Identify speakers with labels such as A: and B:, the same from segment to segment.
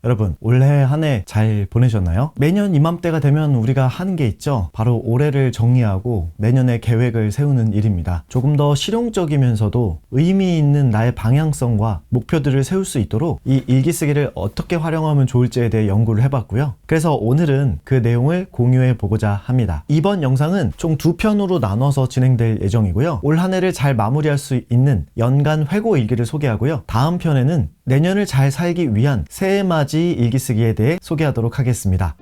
A: 여러분, 올해 한 해 잘 보내셨나요? 매년 이맘때가 되면 우리가 하는 게 있죠. 바로 올해를 정리하고 내년의 계획을 세우는 일입니다. 조금 더 실용적이면서도 의미 있는 나의 방향성과 목표들을 세울 수 있도록 이 일기쓰기를 어떻게 활용하면 좋을지에 대해 연구를 해봤고요. 그래서 오늘은 그 내용을 공유해 보고자 합니다. 이번 영상은 총 2편으로 나눠서 진행될 예정이고요. 올 한 해를 잘 마무리할 수 있는 연간 회고 일기를 소개하고요. 다음 편에는 내년을 잘 살기 위한 새해맞이 일기쓰기에 대해 소개하도록 하겠습니다.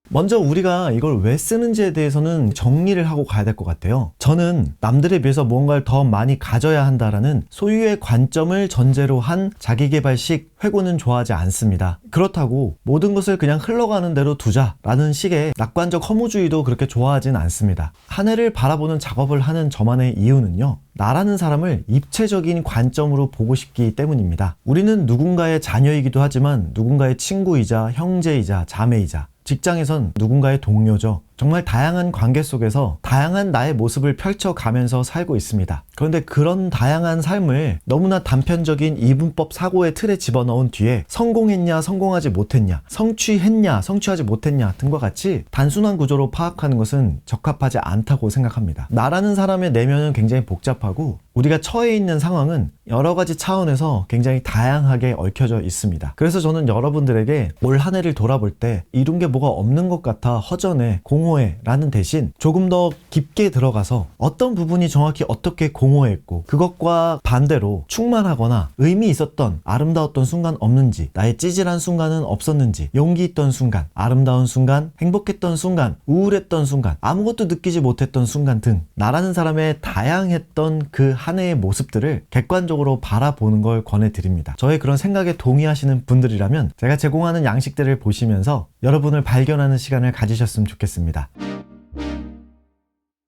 A: 먼저 우리가 이걸 왜 쓰는지에 대해서는 정리를 하고 가야 될 것 같아요. 저는 남들에 비해서 무언가를 더 많이 가져야 한다라는 소유의 관점을 전제로 한 자기계발식 회고는 좋아하지 않습니다. 그렇다고 모든 것을 그냥 흘러가는 대로 두자라는 식의 낙관적 허무주의도 그렇게 좋아하진 않습니다. 한 해를 바라보는 작업을 하는 저만의 이유는요, 나라는 사람을 입체적인 관점으로 보고 싶기 때문입니다. 우리는 누군가의 자녀이기도 하지만 누군가의 친구이자 형제이자 자매이자 직장에선 누군가의 동료죠. 정말 다양한 관계 속에서 다양한 나의 모습을 펼쳐가면서 살고 있습니다. 그런데 그런 다양한 삶을 너무나 단편적인 이분법 사고의 틀에 집어넣은 뒤에 성공했냐 성공하지 못했냐, 성취했냐 성취하지 못했냐 등과 같이 단순한 구조로 파악하는 것은 적합하지 않다고 생각합니다. 나라는 사람의 내면은 굉장히 복잡하고 우리가 처해 있는 상황은 여러 가지 차원에서 굉장히 다양하게 얽혀져 있습니다. 그래서 저는 여러분들에게 올 한 해를 돌아볼 때 이룬 게 뭐가 없는 것 같아 허전해, 공허해라는 대신 조금 더 깊게 들어가서 어떤 부분이 정확히 어떻게 공허했고 그것과 반대로 충만하거나 의미 있었던 아름다웠던 순간 없는지, 나의 찌질한 순간은 없었는지, 용기 있던 순간, 아름다운 순간, 행복했던 순간, 우울했던 순간, 아무것도 느끼지 못했던 순간 등 나라는 사람의 다양했던 그 한 해의 모습들을 객관적으로 바라보는 걸 권해드립니다. 저의 그런 생각에 동의하시는 분들이라면 제가 제공하는 양식들을 보시면서 여러분을 발견하는 시간을 가지셨으면 좋겠습니다.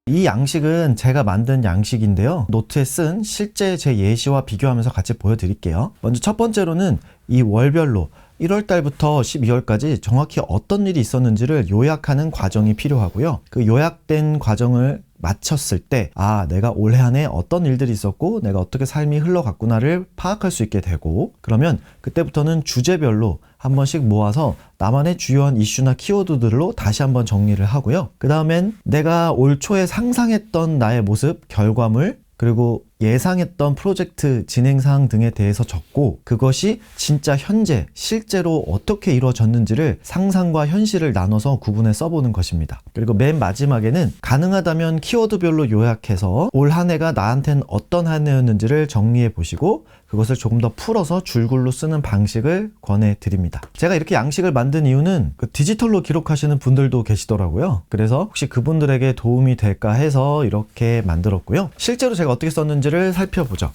A: 이 양식은 제가 만든 양식인데요. 노트에 쓴 실제 제 예시와 비교하면서 같이 보여드릴게요. 먼저 첫 번째로는 이 월별로 1월달부터 12월까지 정확히 어떤 일이 있었는지를 요약하는 과정이 필요하고요. 그 요약된 과정을 마쳤을 때 내가 올해 한 해 어떤 일들이 있었고 내가 어떻게 삶이 흘러갔구나를 파악할 수 있게 되고, 그러면 그때부터는 주제별로 한 번씩 모아서 나만의 주요한 이슈나 키워드들로 다시 한번 정리를 하고요. 그 다음엔 내가 올 초에 상상했던 나의 모습, 결과물, 그리고 예상했던 프로젝트 진행사항 등에 대해서 적고, 그것이 진짜 현재 실제로 어떻게 이루어졌는지를 상상과 현실을 나눠서 구분해 써보는 것입니다. 그리고 맨 마지막에는 가능하다면 키워드별로 요약해서 올 한 해가 나한텐 어떤 한 해였는지를 정리해 보시고 그것을 조금 더 풀어서 줄글로 쓰는 방식을 권해드립니다. 제가 이렇게 양식을 만든 이유는 디지털로 기록하시는 분들도 계시더라고요. 그래서 혹시 그분들에게 도움이 될까 해서 이렇게 만들었고요. 실제로 제가 어떻게 썼는지를 살펴보죠.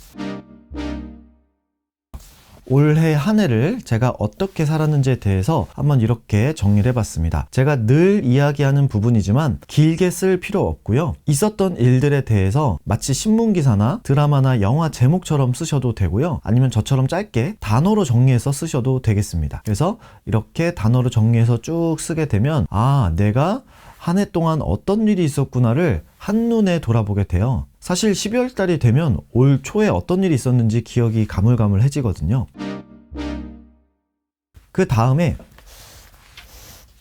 A: 올해 한 해를 제가 어떻게 살았는지에 대해서 한번 이렇게 정리를 해봤습니다. 제가 늘 이야기하는 부분이지만 길게 쓸 필요 없고요. 있었던 일들에 대해서 마치 신문기사나 드라마나 영화 제목처럼 쓰셔도 되고요. 아니면 저처럼 짧게 단어로 정리해서 쓰셔도 되겠습니다. 그래서 이렇게 단어로 정리해서 쭉 쓰게 되면 내가 한 해 동안 어떤 일이 있었구나를 한눈에 돌아보게 돼요. 사실 12월 달이 되면 올 초에 어떤 일이 있었는지 기억이 가물가물해지거든요. 그 다음에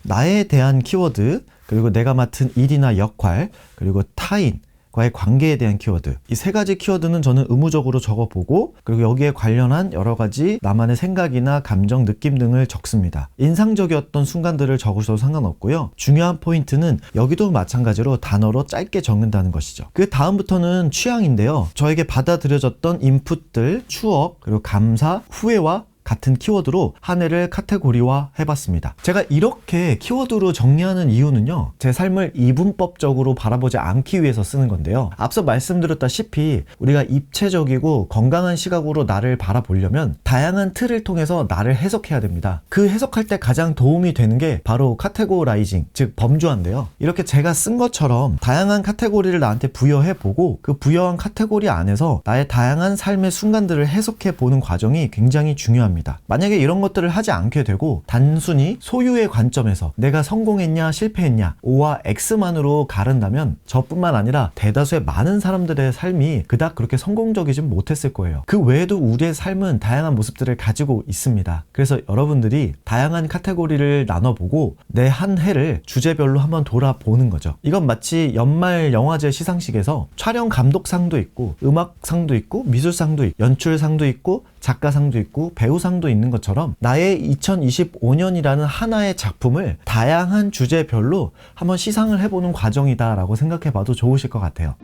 A: 나에 대한 키워드, 그리고 내가 맡은 일이나 역할, 그리고 타인 과의 관계에 대한 키워드, 이 세 가지 키워드는 저는 의무적으로 적어보고, 그리고 여기에 관련한 여러 가지 나만의 생각이나 감정, 느낌 등을 적습니다. 인상적이었던 순간들을 적으셔도 상관없고요. 중요한 포인트는 여기도 마찬가지로 단어로 짧게 적는다는 것이죠. 그 다음부터는 취향인데요. 저에게 받아들여졌던 인풋들, 추억, 그리고 감사, 후회와 같은 키워드로 한 해를 카테고리화 해봤습니다. 제가 이렇게 키워드로 정리하는 이유는요, 제 삶을 이분법적으로 바라보지 않기 위해서 쓰는 건데요. 앞서 말씀드렸다시피 우리가 입체적이고 건강한 시각으로 나를 바라보려면 다양한 틀을 통해서 나를 해석해야 됩니다. 그 해석할 때 가장 도움이 되는 게 바로 카테고라이징, 즉 범주화인데요. 이렇게 제가 쓴 것처럼 다양한 카테고리를 나한테 부여해보고 그 부여한 카테고리 안에서 나의 다양한 삶의 순간들을 해석해보는 과정이 굉장히 중요합니다. 중요합니다. 만약에 이런 것들을 하지 않게 되고 단순히 소유의 관점에서 내가 성공했냐 실패했냐 O와 X만으로 가른다면 저뿐만 아니라 대다수의 많은 사람들의 삶이 그닥 그렇게 성공적이진 못했을 거예요. 그 외에도 우리의 삶은 다양한 모습들을 가지고 있습니다. 그래서 여러분들이 다양한 카테고리를 나눠보고 내 한 해를 주제별로 한번 돌아보는 거죠. 이건 마치 연말 영화제 시상식에서 촬영 감독상도 있고 음악상도 있고 미술상도 있고 연출상도 있고 작가상도 있고 배우상도 있는 것처럼 나의 2025년이라는 하나의 작품을 다양한 주제별로 한번 시상을 해보는 과정이다 라고 생각해봐도 좋으실 것 같아요.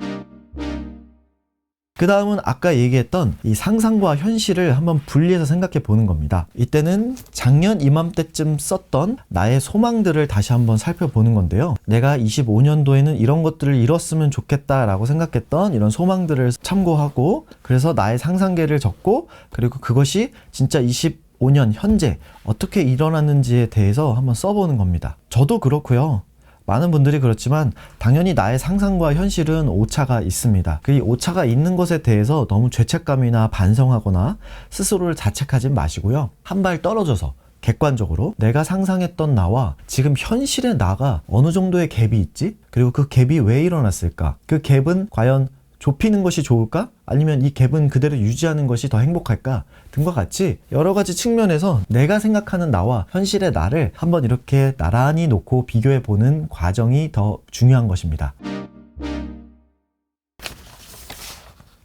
A: 그 다음은 아까 얘기했던 이 상상과 현실을 한번 분리해서 생각해 보는 겁니다. 이때는 작년 이맘때쯤 썼던 나의 소망들을 다시 한번 살펴보는 건데요. 내가 25년도에는 이런 것들을 이뤘으면 좋겠다라고 생각했던 이런 소망들을 참고하고 그래서 나의 상상계를 적고 그리고 그것이 진짜 25년 현재 어떻게 일어났는지에 대해서 한번 써보는 겁니다. 저도 그렇고요. 많은 분들이 그렇지만 당연히 나의 상상과 현실은 오차가 있습니다. 그 오차가 있는 것에 대해서 너무 죄책감이나 반성하거나 스스로를 자책하지 마시고요. 한 발 떨어져서 객관적으로 내가 상상했던 나와 지금 현실의 나가 어느 정도의 갭이 있지? 그리고 그 갭이 왜 일어났을까? 그 갭은 과연 좁히는 것이 좋을까? 아니면 이 갭은 그대로 유지하는 것이 더 행복할까? 등과 같이 여러 가지 측면에서 내가 생각하는 나와 현실의 나를 한번 이렇게 나란히 놓고 비교해보는 과정이 더 중요한 것입니다.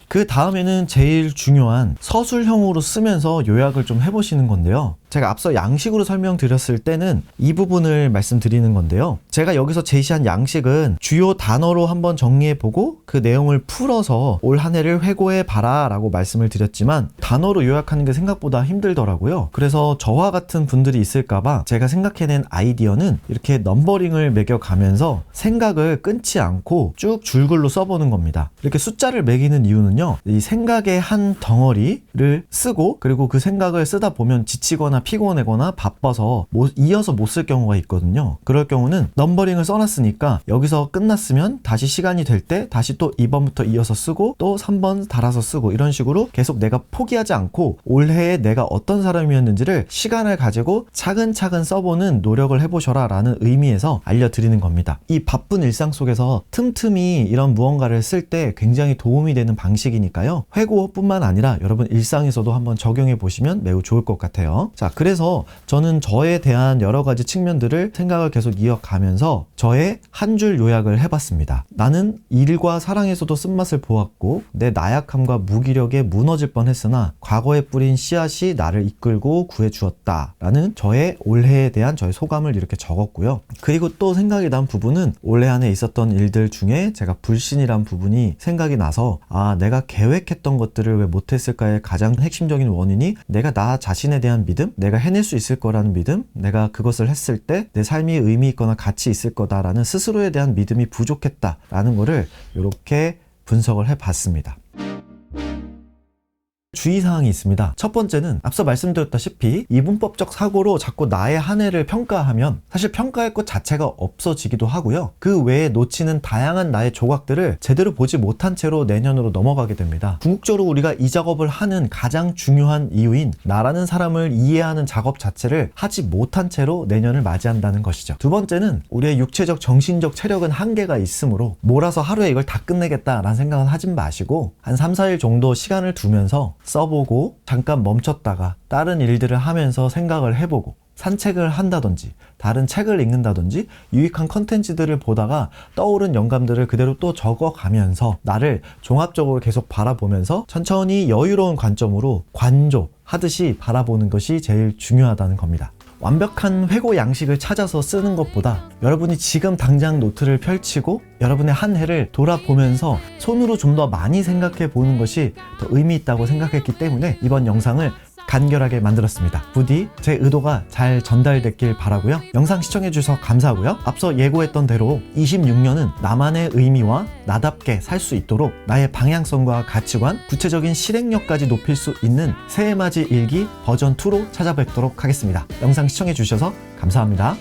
A: 그 다음에는 제일 중요한 서술형으로 쓰면서 요약을 좀 해보시는 건데요. 제가 앞서 양식으로 설명드렸을 때는 이 부분을 말씀드리는 건데요. 제가 여기서 제시한 양식은 주요 단어로 한번 정리해보고 그 내용을 풀어서 올 한 해를 회고해봐라 라고 말씀을 드렸지만 단어로 요약하는 게 생각보다 힘들더라고요. 그래서 저와 같은 분들이 있을까봐 제가 생각해낸 아이디어는 이렇게 넘버링을 매겨가면서 생각을 끊지 않고 쭉 줄글로 써보는 겁니다. 이렇게 숫자를 매기는 이유는요. 이 생각의 한 덩어리를 쓰고 그리고 그 생각을 쓰다 보면 지치거나 피곤하거나 바빠서 이어서 못 쓸 경우가 있거든요. 그럴 경우는 넘버링을 써놨으니까 여기서 끝났으면 다시 시간이 될 때 다시 또 2번부터 이어서 쓰고 또 3번 달아서 쓰고 이런 식으로 계속 내가 포기하지 않고 올해에 내가 어떤 사람이었는지를 시간을 가지고 차근차근 써보는 노력을 해보셔라 라는 의미에서 알려드리는 겁니다. 이 바쁜 일상 속에서 틈틈이 이런 무언가를 쓸 때 굉장히 도움이 되는 방식이니까요. 회고뿐만 아니라 여러분 일상에서도 한번 적용해 보시면 매우 좋을 것 같아요. 자, 그래서 저는 저에 대한 여러 가지 측면들을 생각을 계속 이어가면서 저의 한 줄 요약을 해봤습니다. 나는 일과 사랑에서도 쓴맛을 보았고 내 나약함과 무기력에 무너질 뻔했으나 과거에 뿌린 씨앗이 나를 이끌고 구해주었다 라는 저의 올해에 대한 저의 소감을 이렇게 적었고요. 그리고 또 생각이 난 부분은 올해 안에 있었던 일들 중에 제가 불신이란 부분이 생각이 나서 내가 계획했던 것들을 왜 못했을까의 가장 핵심적인 원인이 내가 나 자신에 대한 믿음, 내가 해낼 수 있을 거라는 믿음, 내가 그것을 했을 때 내 삶이 의미 있거나 가치 있을 거다라는 스스로에 대한 믿음이 부족했다라는 거를 이렇게 분석을 해봤습니다. 주의사항이 있습니다. 첫 번째는 앞서 말씀드렸다시피 이분법적 사고로 자꾸 나의 한 해를 평가하면 사실 평가할 것 자체가 없어지기도 하고요. 그 외에 놓치는 다양한 나의 조각들을 제대로 보지 못한 채로 내년으로 넘어가게 됩니다. 궁극적으로 우리가 이 작업을 하는 가장 중요한 이유인 나라는 사람을 이해하는 작업 자체를 하지 못한 채로 내년을 맞이한다는 것이죠. 두 번째는 우리의 육체적 정신적 체력은 한계가 있으므로 몰아서 하루에 이걸 다 끝내겠다라는 생각은 하지 마시고 한 3, 4일 정도 시간을 두면서 써보고 잠깐 멈췄다가 다른 일들을 하면서 생각을 해보고 산책을 한다든지 다른 책을 읽는다든지 유익한 컨텐츠들을 보다가 떠오른 영감들을 그대로 또 적어가면서 나를 종합적으로 계속 바라보면서 천천히 여유로운 관점으로 관조하듯이 바라보는 것이 제일 중요하다는 겁니다. 완벽한 회고 양식을 찾아서 쓰는 것보다 여러분이 지금 당장 노트를 펼치고 여러분의 한 해를 돌아보면서 손으로 좀 더 많이 생각해 보는 것이 더 의미 있다고 생각했기 때문에 이번 영상을 간결하게 만들었습니다. 부디 제 의도가 잘 전달됐길 바라고요. 영상 시청해 주셔서 감사하고요. 앞서 예고했던 대로 26년은 나만의 의미와 나답게 살 수 있도록 나의 방향성과 가치관, 구체적인 실행력까지 높일 수 있는 새해맞이 일기 버전 2로 찾아뵙도록 하겠습니다. 영상 시청해 주셔서 감사합니다.